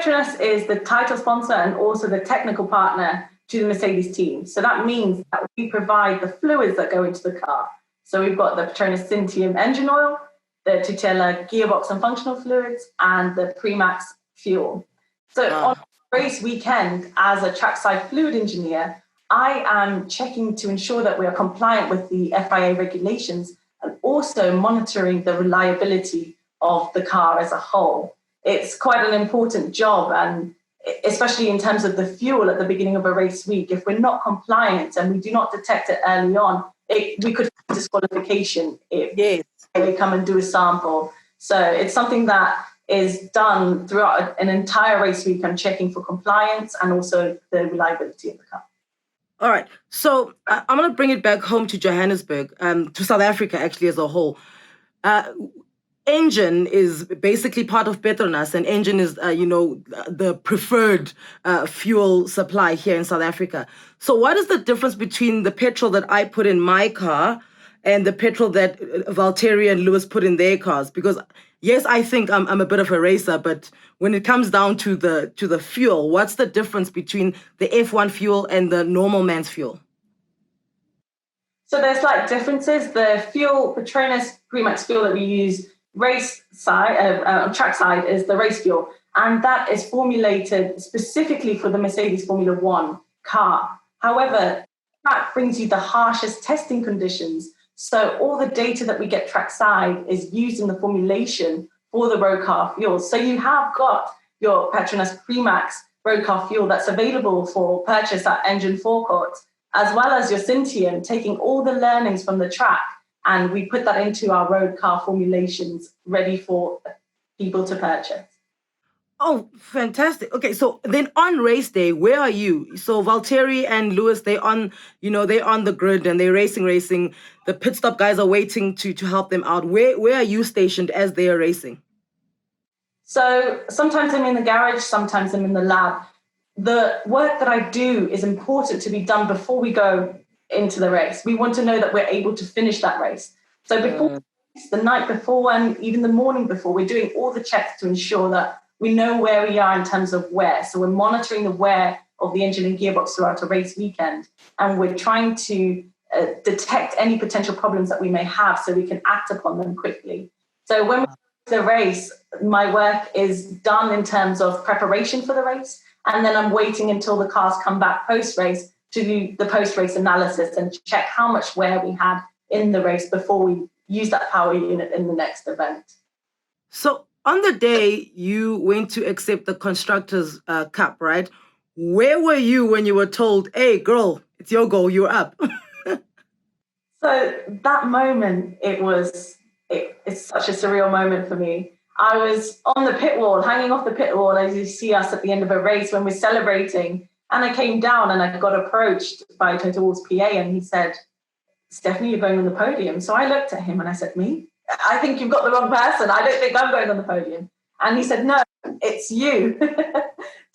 Petronas is the title sponsor and also the technical partner to the Mercedes team. So that means that we provide the fluids that go into the car. So we've got the Petronas Syntium engine oil, the Tutela gearbox and functional fluids, and the Premax fuel. So on race weekend, as a trackside fluid engineer, I am checking to ensure that we are compliant with the FIA regulations and also monitoring the reliability of the car as a whole. It's quite an important job, and especially in terms of the fuel at the beginning of a race week. If we're not compliant and we do not detect it early on, we could have disqualification if they come and do a sample. So it's something that is done throughout an entire race week. I'm checking for compliance and also the reliability of the car. All right. So I'm going to bring it back home to Johannesburg, to South Africa, actually, as a whole. Engine is basically part of Petronas, and engine is, the preferred fuel supply here in South Africa. So what is the difference between the petrol that I put in my car and the petrol that Valtteri and Lewis put in their cars? Because yes, I think I'm a bit of a racer, but when it comes down to the fuel, what's the difference between the F1 fuel and the normal man's fuel? So there's slight differences. The fuel, Petronas Premax fuel that we use trackside is the race fuel, and that is formulated specifically for the Mercedes Formula One car. However, that brings you the harshest testing conditions. So all the data that we get trackside is used in the formulation for the road car fuel. So you have got your Petronas Premax road car fuel that's available for purchase at engine forecourt, as well as your Syntium, taking all the learnings from the track, and we put that into our road car formulations ready for people to purchase. Oh, fantastic. Okay, so then on race day, where are you? So Valtteri and Lewis, they're on the grid and they're racing. The pit stop guys are waiting to help them out. Where are you stationed as they are racing? So sometimes I'm in the garage, sometimes I'm in the lab. The work that I do is important to be done before we go into the race. We want to know that we're able to finish that race. So before the night before and even the morning before, we're doing all the checks to ensure that we know where we are in terms of wear. So we're monitoring the wear of the engine and gearbox throughout a race weekend, and we're trying to detect any potential problems that we may have so we can act upon them quickly. So when we go to the race, my work is done in terms of preparation for the race, and then I'm waiting until the cars come back post-race to do the post-race analysis and check how much wear we had in the race before we use that power unit in the next event. So on the day you went to accept the Constructors' Cup, right? Where were you when you were told, hey, girl, it's your goal, you're up? So that moment, it's such a surreal moment for me. I was on the pit wall, hanging off the pit wall, as you see us at the end of a race when we're celebrating. And I came down and I got approached by Toto Wolff's PA, and he said, Stephanie, you're going on the podium. So I looked at him and I said, me? I think you've got the wrong person. I don't think I'm going on the podium. And he said, no, it's you.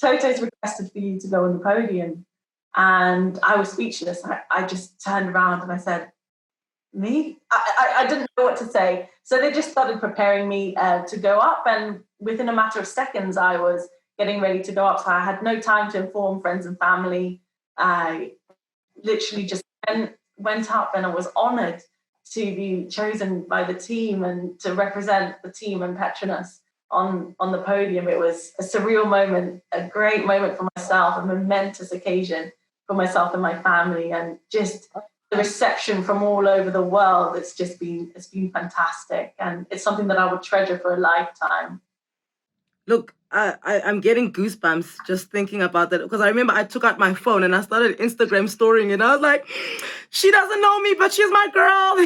Toto's requested for you to go on the podium. And I was speechless. I just turned around and I said, me? I didn't know what to say. So they just started preparing me to go up. And within a matter of seconds, I was getting ready to go up. So I had no time to inform friends and family. I literally just went up, and I was honoured to be chosen by the team and to represent the team and Petronas on the podium. It was a surreal moment, a great moment for myself, a momentous occasion for myself and my family, and just the reception from all over the world. It's been fantastic, and it's something that I would treasure for a lifetime. Look, I'm getting goosebumps just thinking about that, because I remember I took out my phone and I started Instagram storying, and I was like, she doesn't know me, but she's my girl.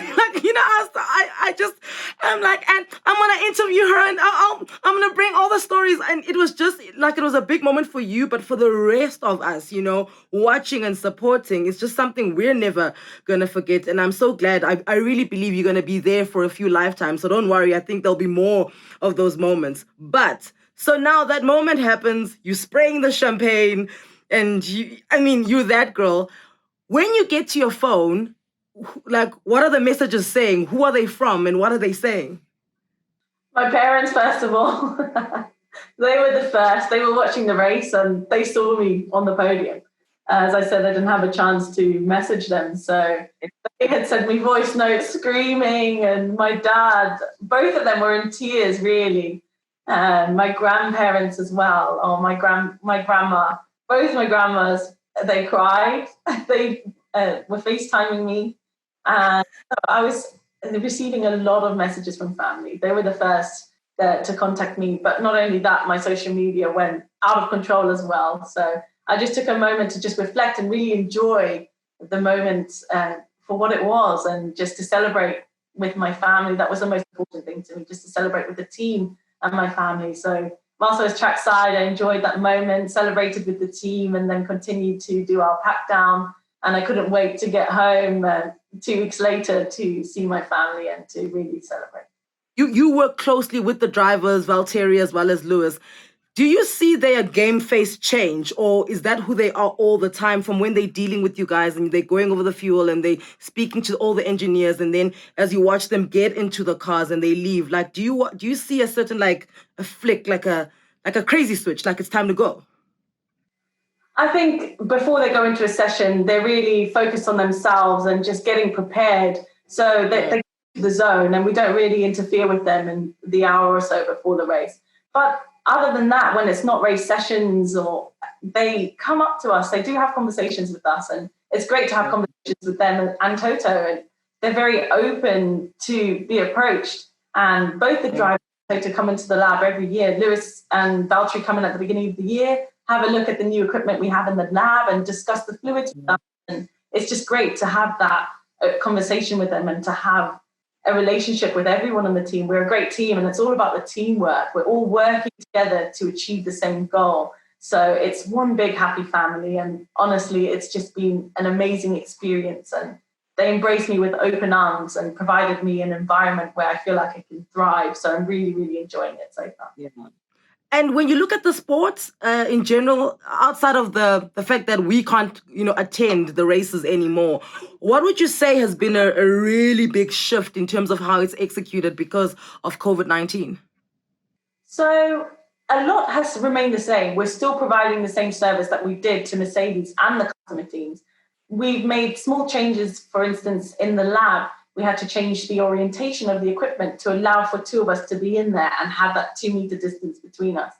I'm like, and I'm going to interview her, and I'm going to bring all the stories. And it was just like, it was a big moment for you, but for the rest of us, watching and supporting, it's just something we're never going to forget. And I'm so glad. I really believe you're going to be there for a few lifetimes. So don't worry. I think there'll be more of those moments. But so now that moment happens, you spraying the champagne, and you're that girl. When you get to your phone, like, what are the messages saying? Who are they from, and what are they saying? My parents, first of all. They were the first. They were watching the race and they saw me on the podium. As I said, I didn't have a chance to message them. So they had sent me voice notes screaming, and my dad, both of them were in tears, really. And my grandparents as well, or my grandma, both my grandmas, they cried. They were FaceTiming me. And I was receiving a lot of messages from family. They were the first to contact me. But not only that, my social media went out of control as well. So I just took a moment to just reflect and really enjoy the moment for what it was, and just to celebrate with my family. That was the most important thing to me, just to celebrate with the team and my family. So whilst I was trackside, I enjoyed that moment, celebrated with the team, and then continued to do our pack down. And I couldn't wait to get home 2 weeks later to see my family and to really celebrate. You work closely with the drivers, Valtteri as well as Lewis. Do you see their game face change, or is that who they are all the time, from when they're dealing with you guys and they're going over the fuel and they speaking to all the engineers, and then as you watch them get into the cars and they leave? Like, do you see a certain, like, a flick, like a crazy switch, like it's time to go? I think before they go into a session, they're really focused on themselves and just getting prepared, so that they get to the zone, and we don't really interfere with them in the hour or so before the race. But other than that, when it's not race sessions, or they come up to us, they do have conversations with us, and it's great to have conversations with them and Toto, and they're very open to be approached. And both the drivers to come into the lab every year. Lewis and Valtteri come in at the beginning of the year, have a look at the new equipment we have in the lab, and discuss the fluids with us. And it's just great to have that conversation with them, and to have a relationship with everyone on the team. We're a great team, and it's all about the teamwork. We're all working together to achieve the same goal. So it's one big happy family, and honestly, it's just been an amazing experience. And they embraced me with open arms and provided me an environment where I feel like I can thrive. So I'm really, really enjoying it so far. Yeah. And when you look at the sports in general, outside of the fact that we can't, attend the races anymore, what would you say has been a really big shift in terms of how it's executed because of COVID-19? So a lot has remained the same. We're still providing the same service that we did to Mercedes and the customer teams. We've made small changes. For instance, in the lab, we had to change the orientation of the equipment to allow for two of us to be in there and have that 2 meter distance between us.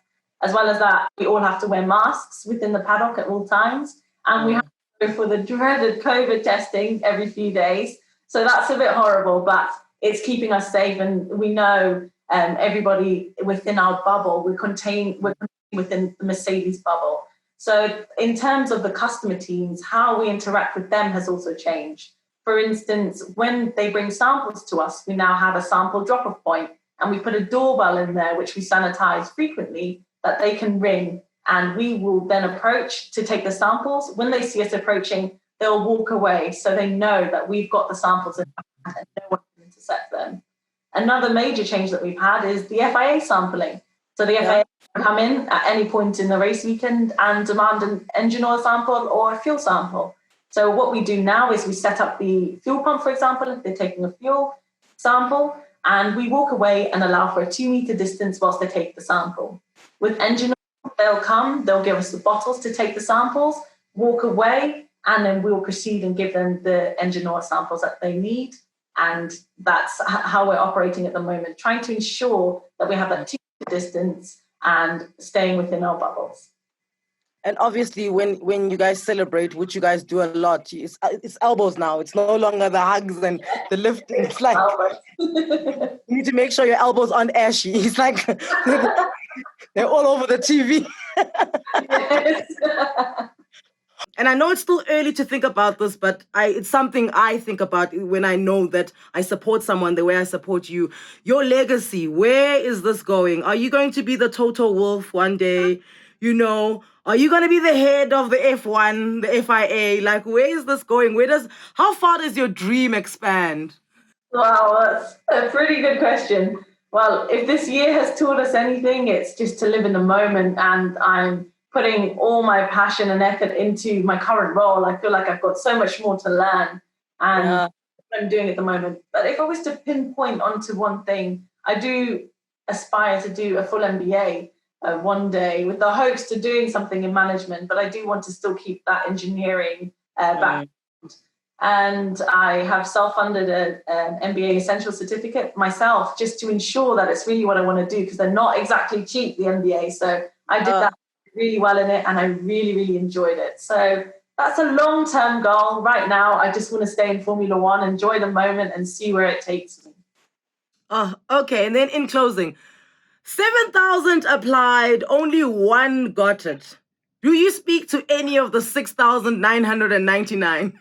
As well as that, we all have to wear masks within the paddock at all times. And we have to go for the dreaded COVID testing every few days. So that's a bit horrible, but it's keeping us safe. And we know everybody within our bubble, we're contained within the Mercedes bubble. So in terms of the customer teams, how we interact with them has also changed. For instance, when they bring samples to us, we now have a sample drop-off point, and we put a doorbell in there, which we sanitize frequently, that they can ring, and we will then approach to take the samples. When they see us approaching, they'll walk away, so they know that we've got the samples in hand and no one can intercept them. Another major change that we've had is the FIA sampling. So the FIA can come in at any point in the race weekend and demand an engine oil sample or a fuel sample. So what we do now is we set up the fuel pump, for example, if they're taking a fuel sample, and we walk away and allow for a 2 meter distance whilst they take the sample. With engine oil, they'll give us the bottles to take the samples, walk away, and then we'll proceed and give them the engine oil samples that they need. And that's how we're operating at the moment, trying to ensure that we have that 2 meter distance and staying within our bubbles. And obviously, when you guys celebrate, which you guys do a lot, it's elbows now. It's no longer the hugs and the lifting. It's like you need to make sure your elbows aren't ashy. It's like they're all over the TV. Yes. And I know it's still early to think about this, but it's something I think about when I know that I support someone the way I support you. Your legacy, where is this going? Are you going to be the Toto Wolff one day? Are you going to be the head of the F1, the FIA? Like, where is this going? How far does your dream expand? Wow, that's a pretty good question. Well, if this year has taught us anything, it's just to live in the moment, and I'm putting all my passion and effort into my current role. I feel like I've got so much more to learn, and what I'm doing at the moment. But if I was to pinpoint onto one thing, I do aspire to do a full MBA. one day, with the hopes to doing something in management, but I do want to still keep that engineering background. And I have self-funded an MBA Essential Certificate myself, just to ensure that it's really what I want to do, because they're not exactly cheap, the MBA. So I did that really well in it, and I really, really enjoyed it. So that's a long-term goal. Right now, I just want to stay in Formula One, enjoy the moment, and see where it takes me. Oh, okay. And then in closing, 7,000 applied, only one got it. Do you speak to any of the 6,999?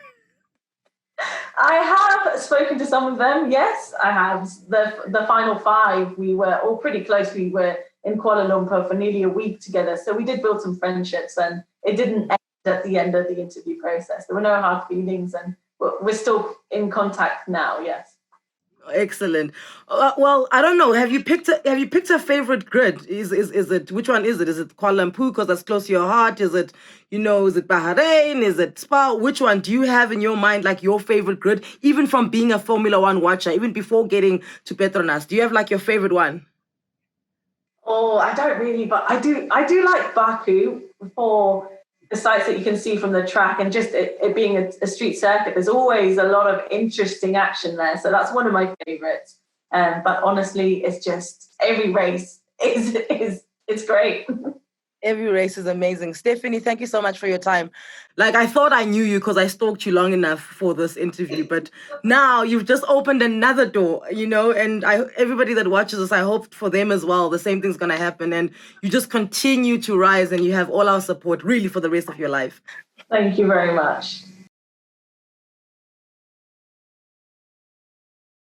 I have spoken to some of them. Yes, I have. The final five, we were all pretty close. We were in Kuala Lumpur for nearly a week together. So we did build some friendships, and it didn't end at the end of the interview process. There were no hard feelings, and we're still in contact now. Yes. Excellent. Well, I don't know. Have you picked a favorite grid? Is it, which one is it? Is it Kuala Lumpur because that's close to your heart? Is it, is it Bahrain? Is it Spa? Which one do you have in your mind, like your favorite grid, even from being a Formula One watcher, even before getting to Petronas? Do you have like your favorite one? Oh, I don't really, but I do like Baku for the sights that you can see from the track, and just it being a street circuit. There's always a lot of interesting action there, so that's one of my favorites. But honestly, it's just every race it's great. Every race is amazing. Stephanie, thank you so much for your time. Like, I thought I knew you because I stalked you long enough for this interview, but now you've just opened another door, and everybody that watches us, I hope for them as well, the same thing's going to happen. And you just continue to rise, and you have all our support really for the rest of your life. Thank you very much.